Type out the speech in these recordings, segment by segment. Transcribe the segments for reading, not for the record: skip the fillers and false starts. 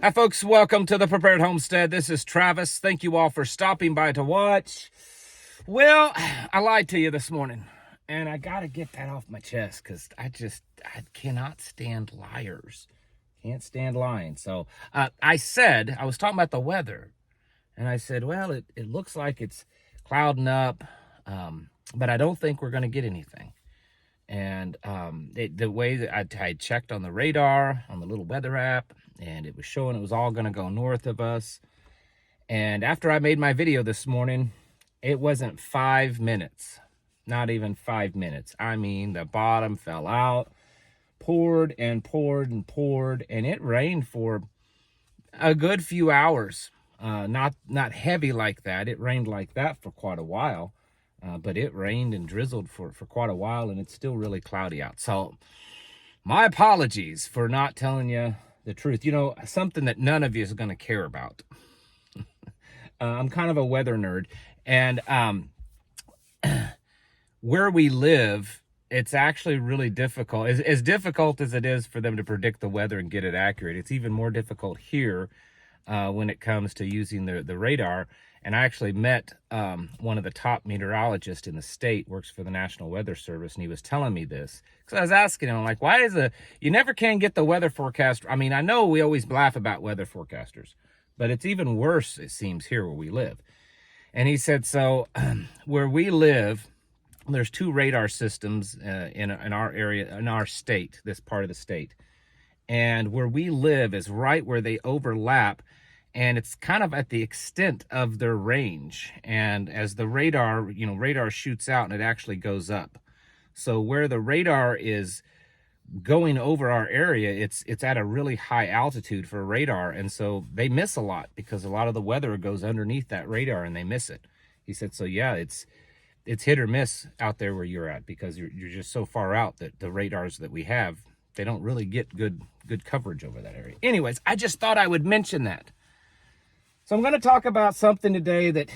Hi folks, welcome to the Prepared Homestead. This is Travis. Thank you all for stopping by to watch. Well, I lied to you this morning, and I gotta get that off my chest because I cannot stand liars. Can't stand lying. So I was talking about the weather, and I said, well, it looks like it's clouding up, but I don't think we're gonna get anything. And the way that I checked on the radar, on the little weather app, and it was showing it was all going to go north of us. And after I made my video this morning, it wasn't 5 minutes, not even 5 minutes. I mean, the bottom fell out, poured and poured and poured, and it rained for a good few hours. Not heavy like that. It rained like that for quite a while. But it rained and drizzled for quite a while, and it's still really cloudy out. So my apologies for not telling you the truth. You know, something that none of you is going to care about. I'm kind of a weather nerd. And where we live, it's actually really difficult. As difficult as it is for them to predict the weather and get it accurate, it's even more difficult here when it comes to using the radar. And I actually met one of the top meteorologists in the state, works for the National Weather Service, and he was telling me this. Because I was asking him, like, why is you never can get the weather forecast? I mean, I know we always laugh about weather forecasters, but it's even worse, it seems, here where we live. And he said, so where we live, there's 2 radar systems in our area, in our state, this part of the state. And where we live is right where they overlap, and it's kind of at the extent of their range. And as the radar, radar shoots out and it actually goes up. So where the radar is going over our area, it's at a really high altitude for radar. And so they miss a lot because a lot of the weather goes underneath that radar and they miss it. He said, so yeah, it's hit or miss out there where you're at because you're just so far out that the radars that we have, they don't really get good coverage over that area. Anyways, I just thought I would mention that. So I'm going to talk about something today that,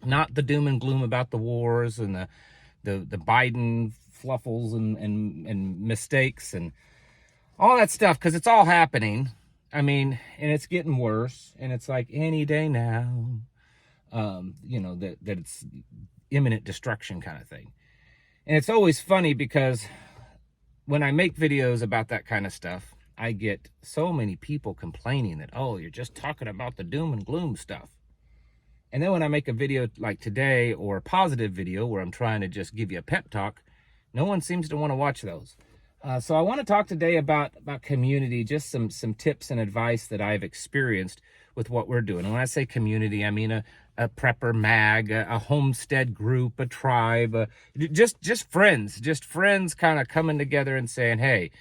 not the doom and gloom about the wars and the Biden fluffles and mistakes and all that stuff, because it's all happening. I mean, and it's getting worse, and it's like any day now, that it's imminent destruction kind of thing. And it's always funny because when I make videos about that kind of stuff, I get so many people complaining that, oh, you're just talking about the doom and gloom stuff. And then when I make a video like today, or a positive video where I'm trying to just give you a pep talk, no one seems to want to watch those. So I want to talk today about community, just some tips and advice that I've experienced with what we're doing. And when I say community, I mean a prepper mag, a homestead group, a tribe, just friends kind of coming together and saying, hey,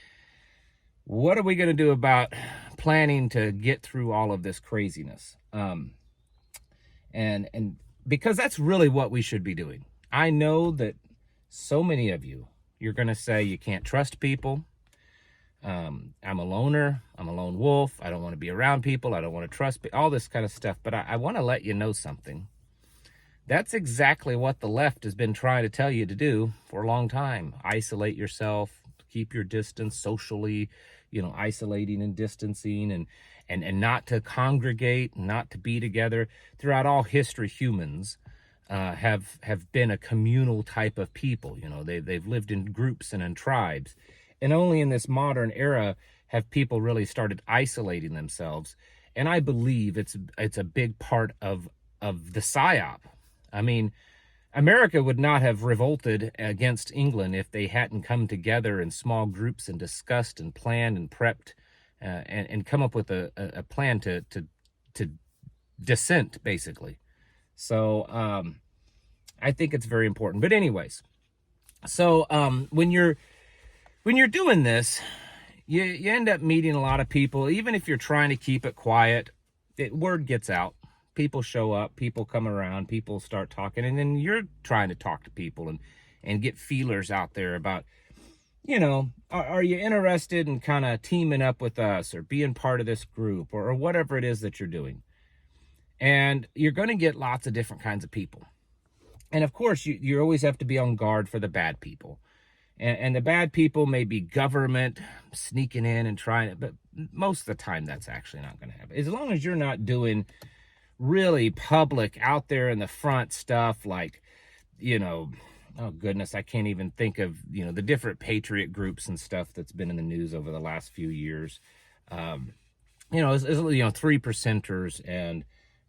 what are we going to do about planning to get through all of this craziness? And because that's really what we should be doing. I know that so many of you're going to say you can't trust people. I'm a loner. I'm a lone wolf. I don't want to be around people. I don't want to trust all this kind of stuff. But I want to let you know something. That's exactly what the left has been trying to tell you to do for a long time. Isolate yourself, keep your distance socially, isolating and distancing, and not to congregate, not to be together. Throughout all history, humans have been a communal type of people. They've lived in groups and in tribes. And only in this modern era have people really started isolating themselves. And I believe it's a big part of the psyop. I mean, America would not have revolted against England if they hadn't come together in small groups and discussed and planned and prepped and come up with a plan to dissent, basically. So I think it's very important. But anyways, so when you're doing this, you end up meeting a lot of people. Even if you're trying to keep it quiet, word gets out. People show up, people come around, people start talking, and then you're trying to talk to people and get feelers out there about, are you interested in kind of teaming up with us or being part of this group or whatever it is that you're doing. And you're going to get lots of different kinds of people. And of course, you always have to be on guard for the bad people. And the bad people may be government sneaking in and trying it, but most of the time that's actually not going to happen. As long as you're not doing really public out there in the front stuff like, oh goodness, I can't even think of, the different patriot groups and stuff that's been in the news over the last few years. Three percenters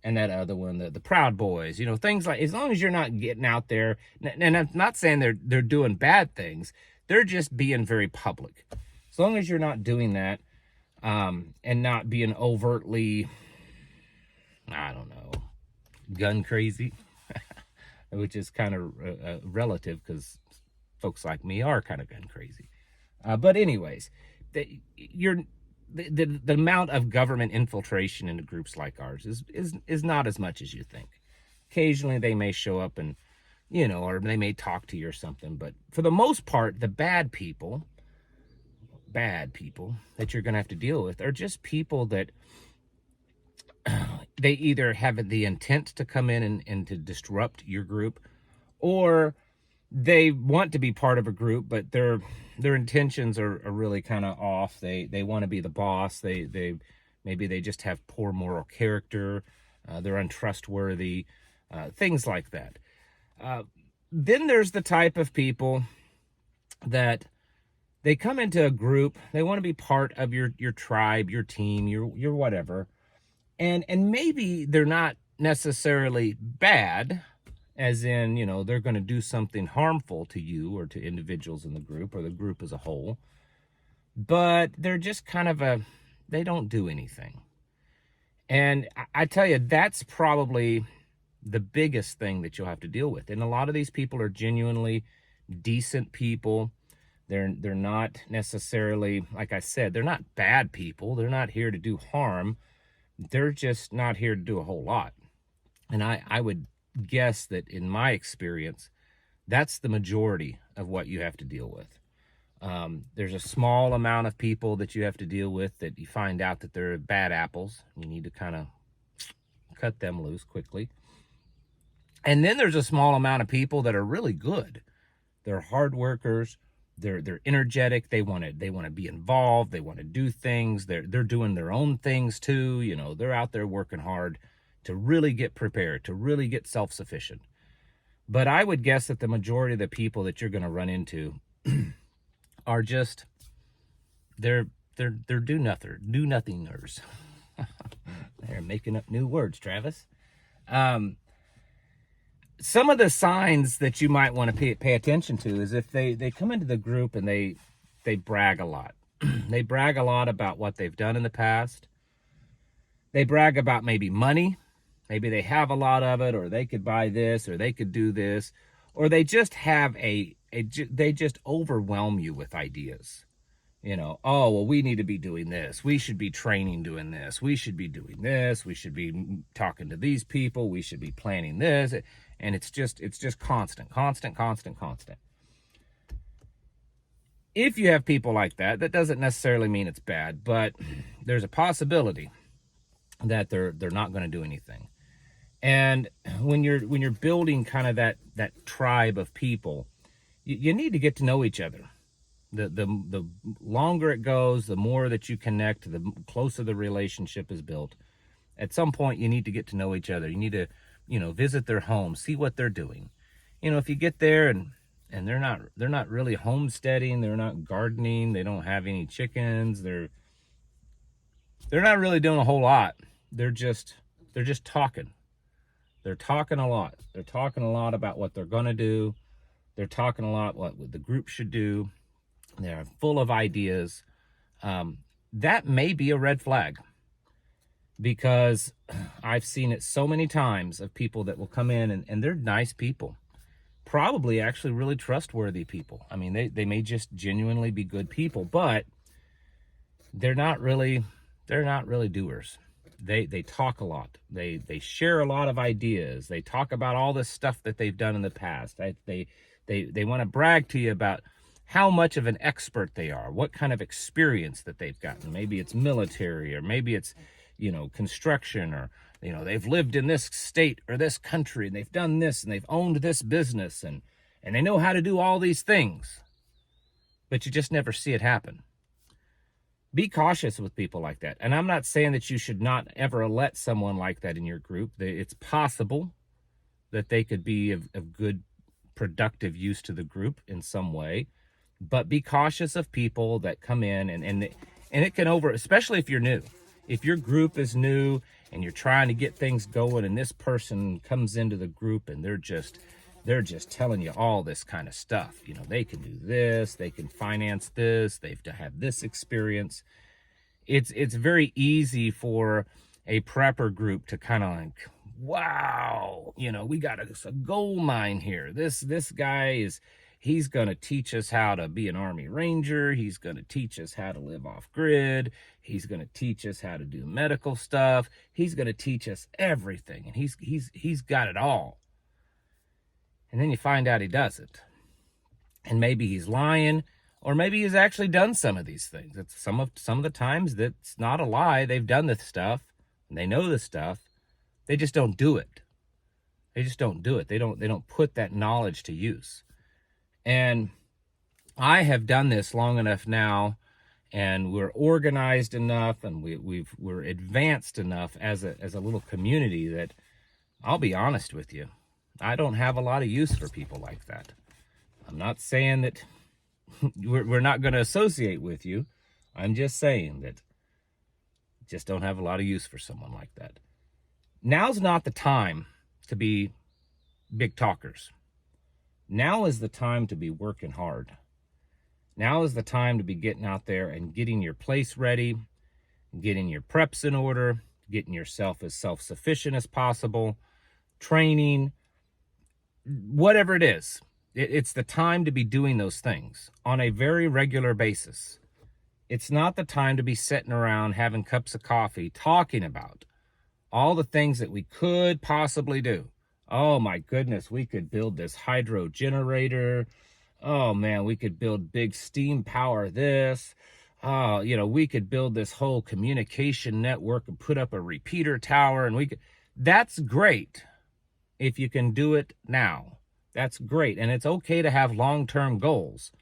and that other one, the Proud Boys, things like, as long as you're not getting out there, and I'm not saying they're doing bad things, they're just being very public. As long as you're not doing that, and not being overtly, I don't know, gun crazy, which is kind of relative because folks like me are kind of gun crazy. But anyways, the amount of government infiltration into groups like ours is not as much as you think. Occasionally they may show up and, or they may talk to you or something. But for the most part, the bad people that you're going to have to deal with are just people that they either have the intent to come in and to disrupt your group, or they want to be part of a group, but their intentions are really kind of off. They want to be the boss. Maybe they just have poor moral character. They're untrustworthy, things like that. Then there's the type of people that they come into a group. They want to be part of your tribe, your team, your whatever. And maybe they're not necessarily bad, as in, they're going to do something harmful to you or to individuals in the group or the group as a whole. But they're just kind of they don't do anything. And I tell you, that's probably the biggest thing that you'll have to deal with. And a lot of these people are genuinely decent people. They're not necessarily, like I said, they're not bad people. They're not here to do harm. They're just not here to do a whole lot. And I would guess that in my experience, that's the majority of what you have to deal with. There's a small amount of people that you have to deal with that you find out that they're bad apples. You need to kind of cut them loose quickly. And then there's a small amount of people that are really good. They're hard workers. They're energetic. They want to be involved. They want to do things. They're doing their own things too. They're out there working hard to really get prepared, to really get self-sufficient. But I would guess that the majority of the people that you're going to run into are just they're do-nothingers. They're making up new words, Travis. Some of the signs that you might want to pay attention to is if they come into the group and they brag a lot. They brag a lot about what they've done in the past. They brag about maybe money. Maybe they have a lot of it, or they could buy this, or they could do this, or they just have they just overwhelm you with ideas. Oh, well, we need to be doing this. We should be training doing this. We should be doing this. We should be talking to these people. We should be planning this. And it's just constant. If you have people like that, that doesn't necessarily mean it's bad, but there's a possibility that they're not going to do anything. And when you're building kind of that tribe of people, you need to get to know each other. The longer it goes, the more that you connect, the closer the relationship is built. At some point, you need to get to know each other. You need to, visit their home, see what they're doing. If you get there and they're not really homesteading, they're not gardening, they don't have any chickens, they're not really doing a whole lot. They're just talking. They're talking a lot. They're talking a lot about what they're going to do. They're talking a lot what the group should do. They're full of ideas. That may be a red flag, because I've seen it so many times of people that will come in and they're nice people, probably actually really trustworthy people. I mean, they may just genuinely be good people, but they're not really doers. They talk a lot. They share a lot of ideas. They talk about all the stuff that they've done in the past. They want to brag to you about how much of an expert they are, what kind of experience that they've gotten. Maybe it's military, or maybe it's, construction, or, they've lived in this state or this country, and they've done this, and they've owned this business, and they know how to do all these things. but you just never see it happen. Be cautious with people like that. And I'm not saying that you should not ever let someone like that in your group. It's possible that they could be of good, productive use to the group in some way. But be cautious of people that come in and it can especially if you're new. If your group is new and you're trying to get things going and this person comes into the group and they're just telling you all this kind of stuff. You know, they can do this, they can finance this, they've to have this experience. It's very easy for a prepper group to kind of like, wow, you know, we got a gold mine here. This guy he's going to teach us how to be an Army Ranger. He's going to teach us how to live off grid. He's going to teach us how to do medical stuff. He's going to teach us everything. And he's got it all. And then you find out he doesn't. And maybe he's lying, or maybe he's actually done some of these things. It's some of the times that's not a lie. They've done this stuff, and they know this stuff. They just don't do it. They just don't do it. They don't put that knowledge to use. And I have done this long enough now, and we're organized enough, and we're advanced enough as a little community that I'll be honest with you. I don't have a lot of use for people like that. I'm not saying that we're not going to associate with you. I'm just saying that just don't have a lot of use for someone like that. Now's not the time to be big talkers. Now is the time to be working hard. Now is the time to be getting out there and getting your place ready, getting your preps in order, getting yourself as self-sufficient as possible, training, whatever it is. It's the time to be doing those things on a very regular basis. It's not the time to be sitting around having cups of coffee talking about all the things that we could possibly do. Oh my goodness, we could build this hydro generator. Oh man, we could build big steam power this. Oh, you know, we could build this whole communication network and put up a repeater tower, and that's great if you can do it now. That's great. And it's okay to have long-term goals.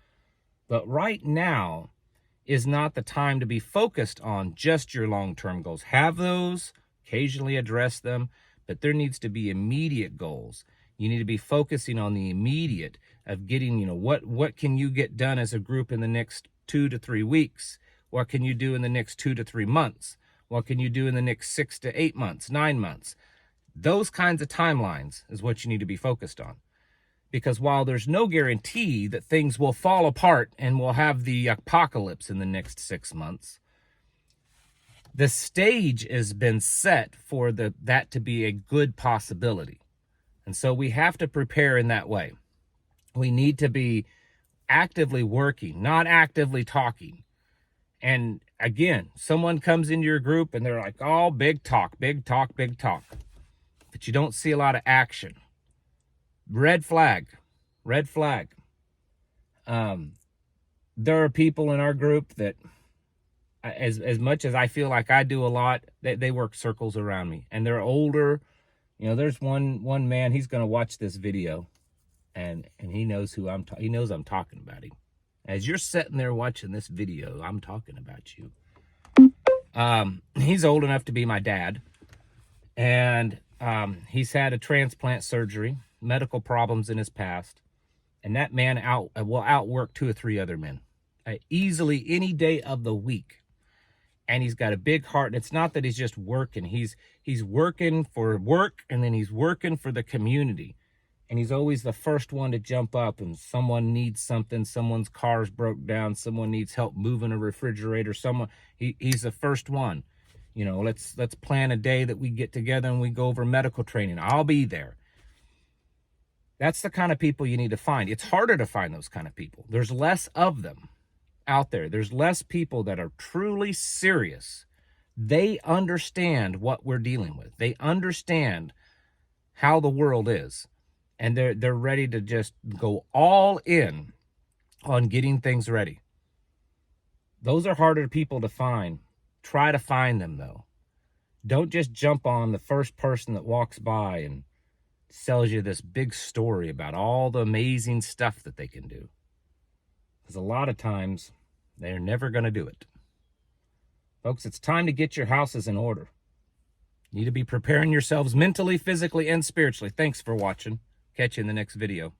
But right now is not the time to be focused on just your long-term goals. Have those, occasionally address them, but there needs to be immediate goals. You need to be focusing on the immediate of getting, you know, what can you get done as a group in the next 2 to 3 weeks? What can you do in the next 2 to 3 months? What can you do in the next 6 to 8 months, 9 months? Those kinds of timelines is what you need to be focused on. Because while there's no guarantee that things will fall apart and we'll have the apocalypse in the next 6 months, the stage has been set for that to be a good possibility. And so we have to prepare in that way. We need to be actively working, not actively talking. And again, someone comes into your group and they're like, oh, big talk, big talk, big talk. But you don't see a lot of action. Red flag, red flag. There are people in our group that, as much as I feel like I do a lot, they work circles around me, and they're older. You know, there's one man, he's going to watch this video, and he knows who he knows I'm talking about him. As you're sitting there watching this video, I'm talking about you. He's old enough to be my dad, and he's had a transplant surgery, medical problems in his past, and that man will outwork 2 or 3 other men easily any day of the week. And he's got a big heart. And it's not that he's just working. He's working for work, and then he's working for the community. And he's always the first one to jump up, and someone needs something. Someone's car's broke down. Someone needs help moving a refrigerator. He's the first one. You know, let's plan a day that we get together and we go over medical training. I'll be there. That's the kind of people you need to find. It's harder to find those kind of people. There's less of them out there. There's less people that are truly serious. They understand what we're dealing with. They understand how the world is. And they're ready to just go all in on getting things ready. Those are harder people to find. Try to find them, though. Don't just jump on the first person that walks by and sells you this big story about all the amazing stuff that they can do. because a lot of times they're never going to do it. Folks, it's time to get your houses in order. You need to be preparing yourselves mentally, physically, and spiritually. Thanks for watching. Catch you in the next video.